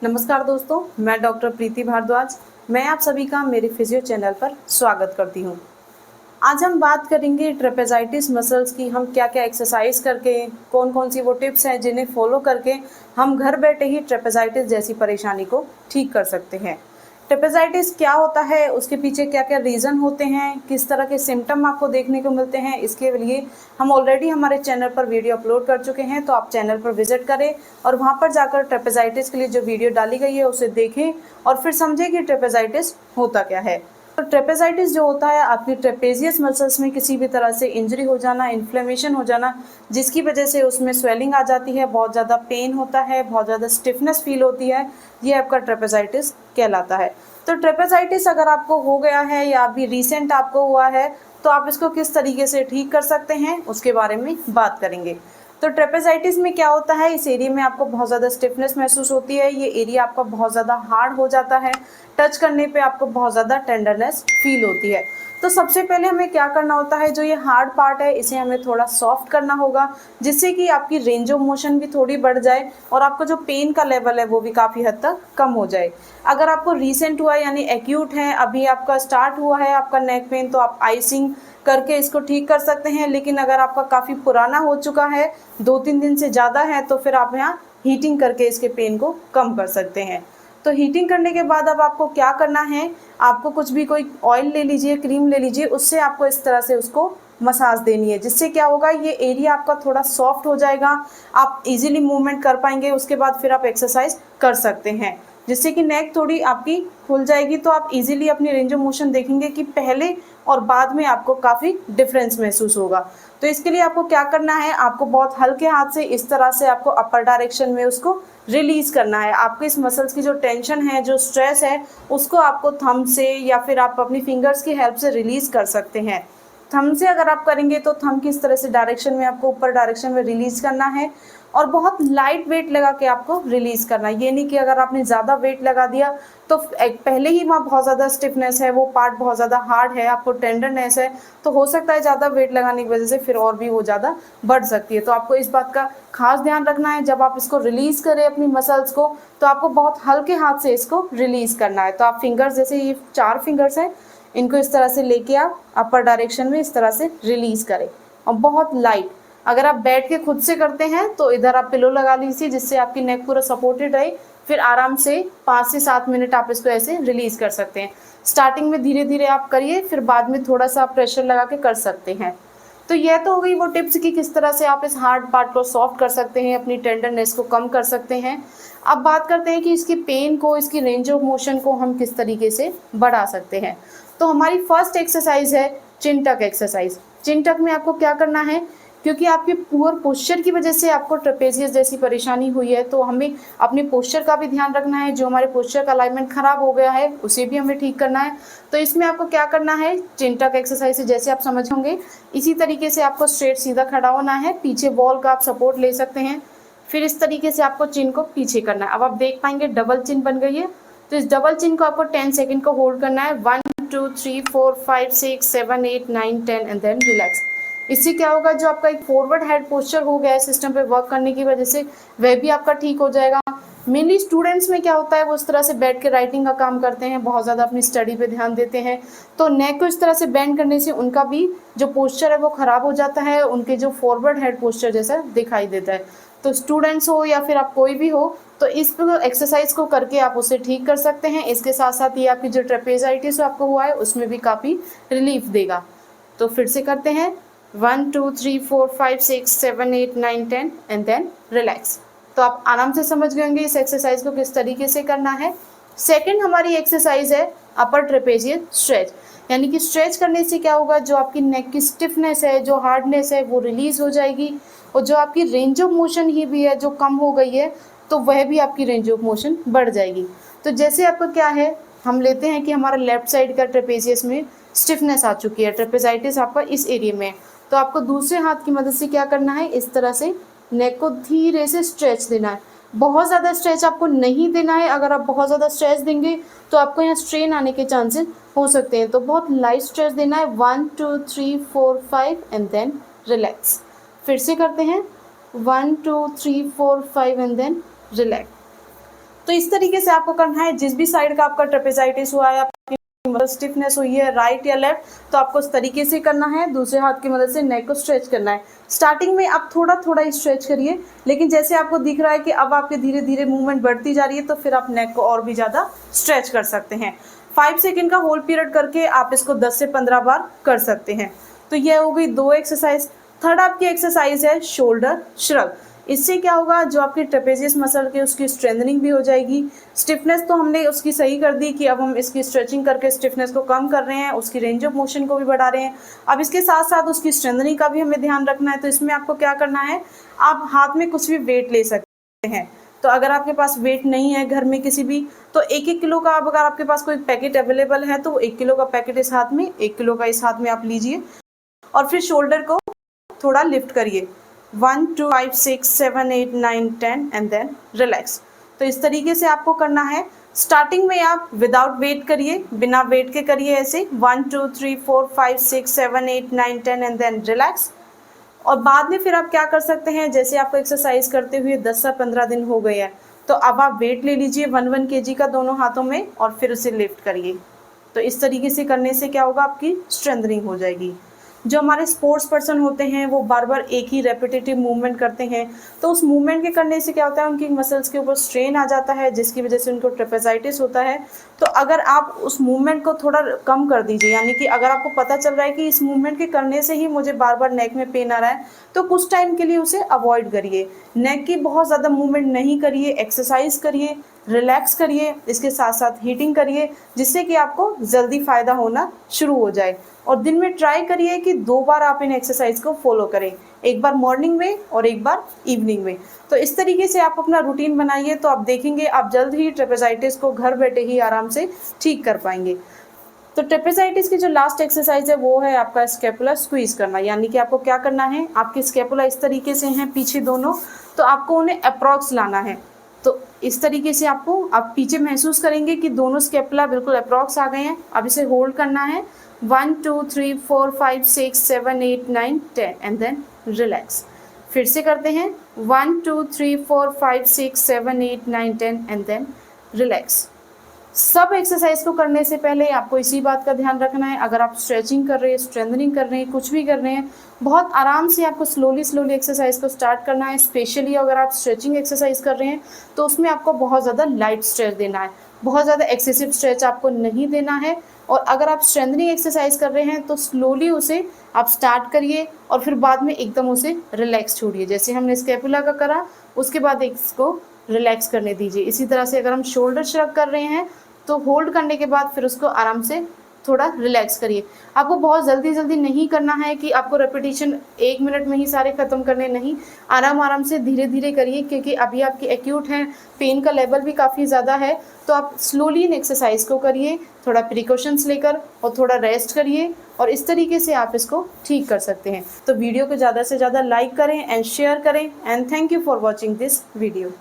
नमस्कार दोस्तों, मैं डॉक्टर प्रीति भारद्वाज। मैं आप सभी का मेरे फिजियो चैनल पर स्वागत करती हूं। आज हम बात करेंगे ट्रेपेजाइटिस मसल्स की। हम क्या क्या एक्सरसाइज करके, कौन कौन सी वो टिप्स हैं जिन्हें फॉलो करके हम घर बैठे ही ट्रेपेजाइटिस जैसी परेशानी को ठीक कर सकते हैं। ट्रेपेजाइटिस क्या होता है, उसके पीछे क्या क्या रीज़न होते हैं, किस तरह के सिम्टम आपको देखने को मिलते हैं, इसके लिए हम ऑलरेडी हमारे चैनल पर वीडियो अपलोड कर चुके हैं। तो आप चैनल पर विजिट करें और वहाँ पर जाकर ट्रेपेजाइटिस के लिए जो वीडियो डाली गई है उसे देखें और फिर समझें कि ट्रेपेजाइटिस होता क्या है। तो ट्रेपेजाइटिस जो होता है, आपकी ट्रेपेजियस मसल्स में किसी भी तरह से इंजरी हो जाना, इन्फ्लेमेशन हो जाना, जिसकी वजह से उसमें स्वेलिंग आ जाती है, बहुत ज़्यादा पेन होता है, बहुत ज़्यादा स्टिफनेस फील होती है, ये आपका ट्रेपेजाइटिस कहलाता है। तो ट्रेपेजाइटिस अगर आपको हो गया है या अभी रिसेंट आपको हुआ है, तो आप इसको किस तरीके से ठीक कर सकते हैं उसके बारे में बात करेंगे। तो ट्रेपेजाइटिस में क्या होता है, इस एरिया में आपको बहुत ज़्यादा स्टिफनेस महसूस होती है, ये एरिया आपका बहुत ज़्यादा हार्ड हो जाता है, टच करने पे आपको बहुत ज़्यादा टेंडरनेस फील होती है। तो सबसे पहले हमें क्या करना होता है, जो ये हार्ड पार्ट है इसे हमें थोड़ा सॉफ्ट करना होगा, जिससे कि आपकी रेंज ऑफ मोशन भी थोड़ी बढ़ जाए और आपको जो पेन का लेवल है वो भी काफ़ी हद तक कम हो जाए। अगर आपको रिसेंट हुआ यानी एक्यूट है, अभी आपका स्टार्ट हुआ है आपका नेक पेन, तो आप आइसिंग करके इसको ठीक कर सकते हैं। लेकिन अगर आपका काफ़ी पुराना हो चुका है, 2-3 दिन से ज़्यादा है, तो फिर आप यहाँ हीटिंग करके इसके पेन को कम कर सकते हैं। तो हीटिंग करने के बाद अब आपको क्या करना है, आपको कुछ भी कोई ऑयल ले लीजिए, क्रीम ले लीजिए, उससे आपको इस तरह से उसको मसाज देनी है, जिससे क्या होगा, ये एरिया आपका थोड़ा सॉफ्ट हो जाएगा, आप इजीली मूवमेंट कर पाएंगे। उसके बाद फिर आप एक्सरसाइज कर सकते हैं, जिससे कि नेक थोड़ी आपकी खुल जाएगी। तो आप इजीली अपनी रेंज ऑफ मोशन देखेंगे कि पहले और बाद में आपको काफ़ी डिफरेंस महसूस होगा। तो इसके लिए आपको क्या करना है, आपको बहुत हल्के हाथ से इस तरह से आपको अपर डायरेक्शन में उसको रिलीज करना है। आपके इस मसल्स की जो टेंशन है, जो स्ट्रेस है, उसको आपको थंब से या फिर आप अपनी फिंगर्स की हेल्प से रिलीज कर सकते हैं। थंब से अगर आप करेंगे तो थंब की इस तरह से डायरेक्शन में आपको ऊपर डायरेक्शन में रिलीज करना है और बहुत लाइट वेट लगा के आपको रिलीज करना है। ये नहीं कि अगर आपने ज़्यादा वेट लगा दिया तो पहले ही वहाँ बहुत ज़्यादा स्टिफनेस है, वो पार्ट बहुत ज़्यादा हार्ड है, आपको टेंडरनेस है, तो हो सकता है ज़्यादा वेट लगाने की वजह से फिर और भी वो ज़्यादा बढ़ सकती है। तो आपको इस बात का खास ध्यान रखना है, जब आप इसको रिलीज़ करें अपनी मसल्स को, तो आपको बहुत हल्के हाथ से इसको रिलीज़ करना है। तो आप फिंगर्स, जैसे ये 4 फिंगर्स हैं, इनको इस तरह से लेके आप अपर डायरेक्शन में इस तरह से रिलीज़ करें और बहुत लाइट। अगर आप बैठ के खुद से करते हैं तो इधर आप पिलो लगा लीजिए, जिससे आपकी नेक पूरा सपोर्टेड रहे। फिर आराम से 5 से 7 मिनट आप इसको ऐसे रिलीज़ कर सकते हैं। स्टार्टिंग में धीरे धीरे आप करिए, फिर बाद में थोड़ा सा प्रेशर लगा के कर सकते हैं। तो यह तो हो गई वो टिप्स कि किस तरह से आप इस हार्ड पार्ट को सॉफ्ट कर सकते हैं, अपनी टेंडरनेस को कम कर सकते हैं। अब बात करते हैं कि इसकी पेन को, इसकी रेंज ऑफ मोशन को हम किस तरीके से बढ़ा सकते हैं। तो हमारी फर्स्ट एक्सरसाइज है चिन टक एक्सरसाइज। चिन टक में आपको क्या करना है, क्योंकि आपके पुअर पोस्चर की वजह से आपको ट्रेपेजियस जैसी परेशानी हुई है, तो हमें अपने पोस्चर का भी ध्यान रखना है। जो हमारे पोस्चर का अलाइनमेंट खराब हो गया है उसे भी हमें ठीक करना है। तो इसमें आपको क्या करना है, चिन टक एक्सरसाइज से जैसे आप समझ होंगे इसी तरीके से आपको स्ट्रेट सीधा खड़ा होना है, पीछे वॉल का आप सपोर्ट ले सकते हैं। फिर इस तरीके से आपको चिन को पीछे करना है। अब आप देख पाएंगे डबल चिन बन गई है। तो इस डबल चिन को आपको 10 सेकेंड को होल्ड करना है। 1 2 3 4 5 6 7 8 9 10 एंड देन रिलैक्स। इससे क्या होगा, जो आपका एक फॉरवर्ड हेड पोस्चर हो गया है सिस्टम पे वर्क करने की वजह से, वह भी आपका ठीक हो जाएगा। मेनली स्टूडेंट्स में क्या होता है, वो इस तरह से बैठ के राइटिंग का काम करते हैं, बहुत ज़्यादा अपनी स्टडी पे ध्यान देते हैं, तो नेक को इस तरह से बेंड करने से उनका भी जो पोस्चर है वो ख़राब हो जाता है, उनके जो फॉरवर्ड हेड पोस्चर जैसा दिखाई देता है। तो स्टूडेंट्स हो या फिर आप कोई भी हो, तो इस एक्सरसाइज को करके आप उसे ठीक कर सकते हैं। इसके साथ साथ ये आपकी जो ट्रेपेजाइटिस आपको हुआ है उसमें भी काफ़ी रिलीफ देगा। तो फिर से करते हैं, 1 2 3 4 5 6 7 8 9 10 एंड देन रिलैक्स। तो आप आराम से समझ गए होंगे इस एक्सरसाइज को किस तरीके से करना है। सेकंड हमारी एक्सरसाइज है अपर ट्रेपेजियस स्ट्रेच। यानी कि स्ट्रेच करने से क्या होगा, जो आपकी नेक की स्टिफनेस है, जो हार्डनेस है, वो रिलीज हो जाएगी और जो आपकी रेंज ऑफ मोशन ही भी है जो कम हो गई है, तो वह भी आपकी रेंज ऑफ मोशन बढ़ जाएगी। तो जैसे आपका क्या है, हम लेते हैं कि हमारा लेफ्ट साइड का ट्रेपेजियस में स्टिफनेस आ चुकी है, ट्रेपेजाइटिस आपका इस एरिया में है, तो आपको दूसरे हाथ की मदद से क्या करना है, इस तरह से नेक को धीरे से स्ट्रेच देना है। बहुत ज़्यादा स्ट्रेच आपको नहीं देना है। अगर आप बहुत ज़्यादा स्ट्रेच देंगे तो आपको यहाँ स्ट्रेन आने के चांसेस हो सकते हैं। तो बहुत लाइट स्ट्रेच देना है, 1 2 3 4 5 एंड देन रिलैक्स। फिर से करते हैं, 1 2 3 4 5 एंड देन रिलैक्स। तो इस तरीके से आपको करना है। जिस भी साइड का आपका ट्रेपेजाइटिस हुआ है, आपकी मसल स्टिफनेस हुई है, राइट या लेफ्ट, तो आपको इस तरीके से करना है। दूसरे हाथ की मदद से नेक को स्ट्रेच करना है। स्टार्टिंग में आप थोड़ा थोड़ा ही स्ट्रेच करिए, लेकिन जैसे आपको दिख रहा है कि अब आपके धीरे धीरे मूवमेंट बढ़ती जा रही है, तो फिर आप नेक को और भी ज़्यादा स्ट्रेच कर सकते हैं। 5 सेकेंड का होल्ड पीरियड करके आप इसको 10 से 15 बार कर सकते हैं। तो यह हो गई 2 एक्सरसाइज। थर्ड आपकी एक्सरसाइज है शोल्डर श्रग। इससे क्या होगा, जो आपकी ट्रेपेजियस मसल की उसकी स्ट्रेंथनिंग भी हो जाएगी। स्टिफनेस तो हमने उसकी सही कर दी कि अब हम इसकी स्ट्रेचिंग करके स्टिफनेस को कम कर रहे हैं, उसकी रेंज ऑफ मोशन को भी बढ़ा रहे हैं। अब इसके साथ साथ उसकी स्ट्रेंथनिंग का भी हमें ध्यान रखना है। तो इसमें आपको क्या करना है, आप हाथ में कुछ भी वेट ले सकते हैं। तो अगर आपके पास वेट नहीं है घर में किसी भी, तो 1-1 किलो का अगर आपके पास कोई पैकेट अवेलेबल है, तो 1 किलो का पैकेट इस हाथ में, 1 किलो का इस हाथ में आप लीजिए और फिर शोल्डर को थोड़ा लिफ्ट करिए। 1 2 5 6 7 8 9 10 एंड देन रिलैक्स। तो इस तरीके से आपको करना है। स्टार्टिंग में आप विदाउट वेट करिए, बिना वेट के करिए ऐसे 1 2 3 4 5 6 7 8 9 10 एंड देन रिलैक्स। और बाद में फिर आप क्या कर सकते हैं, जैसे आपको एक्सरसाइज करते हुए 10 से 15 दिन हो गए हैं, तो अब आप वेट ले लीजिए 1-1 kg का दोनों हाथों में और फिर उसे लिफ्ट करिए। तो इस तरीके से करने से क्या होगा, आपकी स्ट्रेंथनिंग हो जाएगी। जो हमारे स्पोर्ट्स पर्सन होते हैं वो बार बार एक ही रेपिटेटिव मूवमेंट करते हैं, तो उस मूवमेंट के करने से क्या होता है, उनकी मसल्स के ऊपर स्ट्रेन आ जाता है, जिसकी वजह से उनको ट्रेपेजाइटिस होता है। तो अगर आप उस मूवमेंट को थोड़ा कम कर दीजिए, यानी कि अगर आपको पता चल रहा है कि इस मूवमेंट के करने से ही मुझे बार बार नेक में पेन आ रहा है, तो कुछ टाइम के लिए उसे अवॉइड करिए। नेक की बहुत ज़्यादा मूवमेंट नहीं करिए, एक्सरसाइज करिए, रिलैक्स करिए, इसके साथ साथ हीटिंग करिए, जिससे कि आपको जल्दी फ़ायदा होना शुरू हो जाए। और दिन में ट्राई करिए कि 2 बार आप इन एक्सरसाइज को फॉलो करें, एक बार मॉर्निंग में और एक बार इवनिंग में। तो इस तरीके से आप अपना रूटीन बनाइए, तो आप देखेंगे आप जल्द ही ट्रेपेजाइटिस को घर बैठे ही आराम से ठीक कर पाएंगे। तो ट्रेपेजाइटिस की जो लास्ट एक्सरसाइज है वो है आपका स्कैपुला स्क्वीज करना। यानी कि आपको क्या करना है, आपके स्कैपुला इस तरीके से हैं पीछे दोनों, तो आपको उन्हें अप्रॉक्स लाना है। तो इस तरीके से आपको, आप पीछे महसूस करेंगे कि दोनों स्कैपुला बिल्कुल अप्रॉक्स आ गए हैं। अब इसे होल्ड करना है 1 2 3 4 5 6 7 8 9 10 एंड देन रिलैक्स। फिर से करते हैं 1 2 3 4 5 6 7 8 9 10 एंड देन रिलैक्स। सब एक्सरसाइज को करने से पहले आपको इसी बात का ध्यान रखना है, अगर आप स्ट्रेचिंग कर रहे हैं, स्ट्रेंथनिंग कर रहे हैं, कुछ भी कर रहे हैं, बहुत आराम से आपको स्लोली एक्सरसाइज को स्टार्ट करना है। स्पेशली अगर आप स्ट्रेचिंग एक्सरसाइज कर रहे हैं तो उसमें आपको बहुत ज़्यादा लाइट स्ट्रेच देना है, बहुत ज़्यादा एक्सेसिव स्ट्रेच आपको नहीं देना है। और अगर आप स्ट्रेंथनिंग एक्सरसाइज कर रहे हैं तो स्लोली उसे आप स्टार्ट करिए और फिर बाद में एकदम उसे रिलैक्स छोड़िए। जैसे हमने स्कैपुला का करा, उसके बाद इसको रिलैक्स करने दीजिए। इसी तरह से अगर हम शोल्डर श्रग कर रहे हैं तो होल्ड करने के बाद फिर उसको आराम से थोड़ा रिलैक्स करिए। आपको बहुत जल्दी नहीं करना है कि आपको रेपिटेशन 1 मिनट में ही सारे ख़त्म करने, नहीं, आराम से धीरे धीरे करिए, क्योंकि अभी आपकी एक्यूट है, पेन का लेवल भी काफ़ी ज़्यादा है। तो आप स्लोली इन एक्सरसाइज को करिए, थोड़ा प्रिकॉशंस लेकर और थोड़ा रेस्ट करिए, और इस तरीके से आप इसको ठीक कर सकते हैं। तो वीडियो को ज़्यादा से ज़्यादा लाइक करें एंड शेयर करें, and thank you for watching this video.